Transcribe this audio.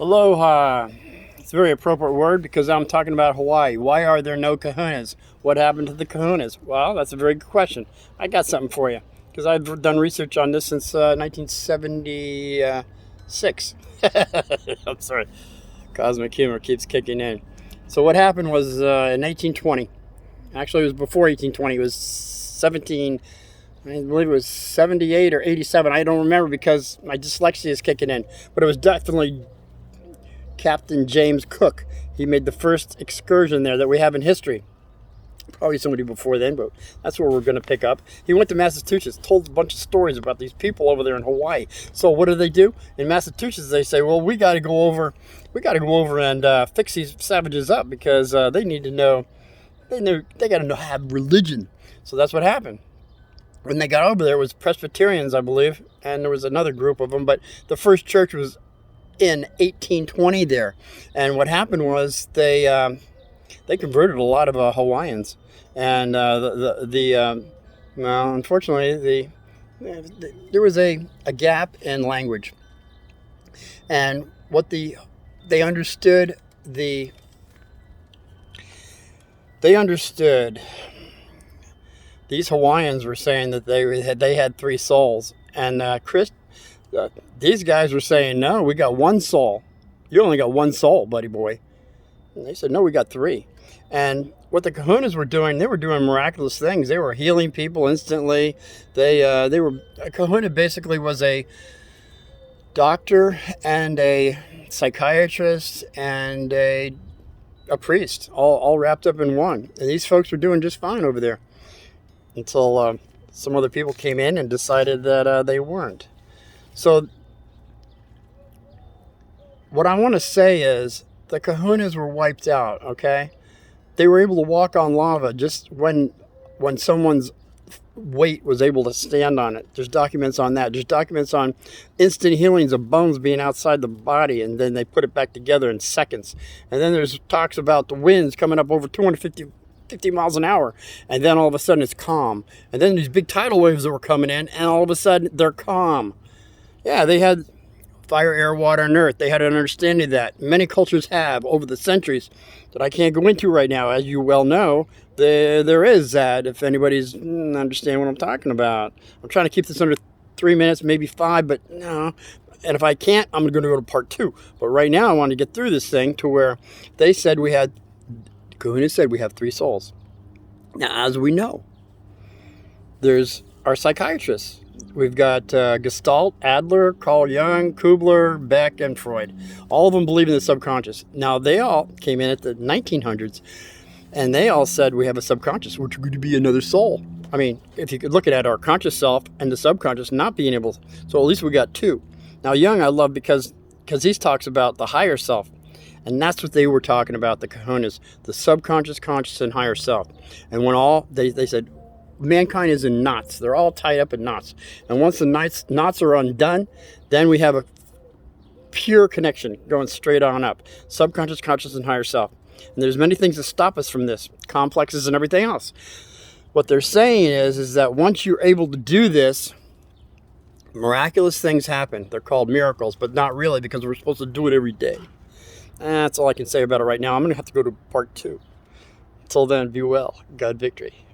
Aloha. It's a very appropriate word because I'm talking about Hawaii. Why are there no kahunas? What happened to the kahunas? Well, that's a very good question. I got something for you because I've done research on this since 1976. I'm sorry. Cosmic humor keeps kicking in. So what happened was in 1820. Actually, it was before 1820. It was 17. I believe it was 78 or 87. I don't remember because my dyslexia is kicking in. But it was definitely Captain James Cook. He made the first excursion there that we have in history. Probably somebody before then, but that's where we're going to pick up. He went to Massachusetts, told a bunch of stories about these people over there in Hawaii. So what do? In Massachusetts, they say, well, we got to go over and fix these savages up because they need to know, they got to know have religion. So that's what happened. When they got over there, it was Presbyterians, I believe, and there was another group of them, but the first church was in 1820 there. And what happened was they converted a lot of Hawaiians, and well, unfortunately, there was a gap in language, and what they understood these Hawaiians were saying that they had three souls, and these guys were saying, no, we got one soul. You only got one soul, buddy boy. And they said, no, we got three. And what the kahunas were doing, they were doing miraculous things. They were healing people instantly. A kahuna basically was a doctor and a psychiatrist and a priest, all wrapped up in one. And these folks were doing just fine over there until some other people came in and decided that they weren't. So what I want to say is the kahunas were wiped out, okay? They were able to walk on lava just when someone's weight was able to stand on it. There's documents on that. There's documents on instant healings of bones being outside the body, and then they put it back together in seconds. And then there's talks about the winds coming up over 250 miles an hour, and then all of a sudden it's calm. And then these big tidal waves that were coming in, and all of a sudden they're calm. Yeah, they had fire, air, water, and earth. They had an understanding of that. Many cultures have over the centuries that I can't go into right now. As you well know, there is that, if anybody's understand what I'm talking about. I'm trying to keep this under 3 minutes, maybe 5, but no. And if I can't, I'm going to go to part 2. But right now I want to get through this thing to where they said Kahuna said we have three souls. Now, as we know, there's our psychiatrists. We've got Gestalt, Adler, Carl Jung, Kubler, Beck, and Freud. All of them believe in the subconscious. Now, they all came in at the 1900s, and they all said we have a subconscious, which would be another soul. I mean, if you could look at our conscious self and the subconscious not being able to, so at least we got two. Now, Jung I love because he talks about the higher self, and that's what they were talking about, the kahunas, the subconscious, conscious, and higher self. And when they said, mankind is in knots. They're all tied up in knots. And once the knots are undone, then we have a pure connection going straight on up. Subconscious, conscious, and higher self. And there's many things that stop us from this. Complexes and everything else. What they're saying is that once you're able to do this, miraculous things happen. They're called miracles, but not really because we're supposed to do it every day. That's all I can say about it right now. I'm going to have to go to part 2. Until then, be well. God victory.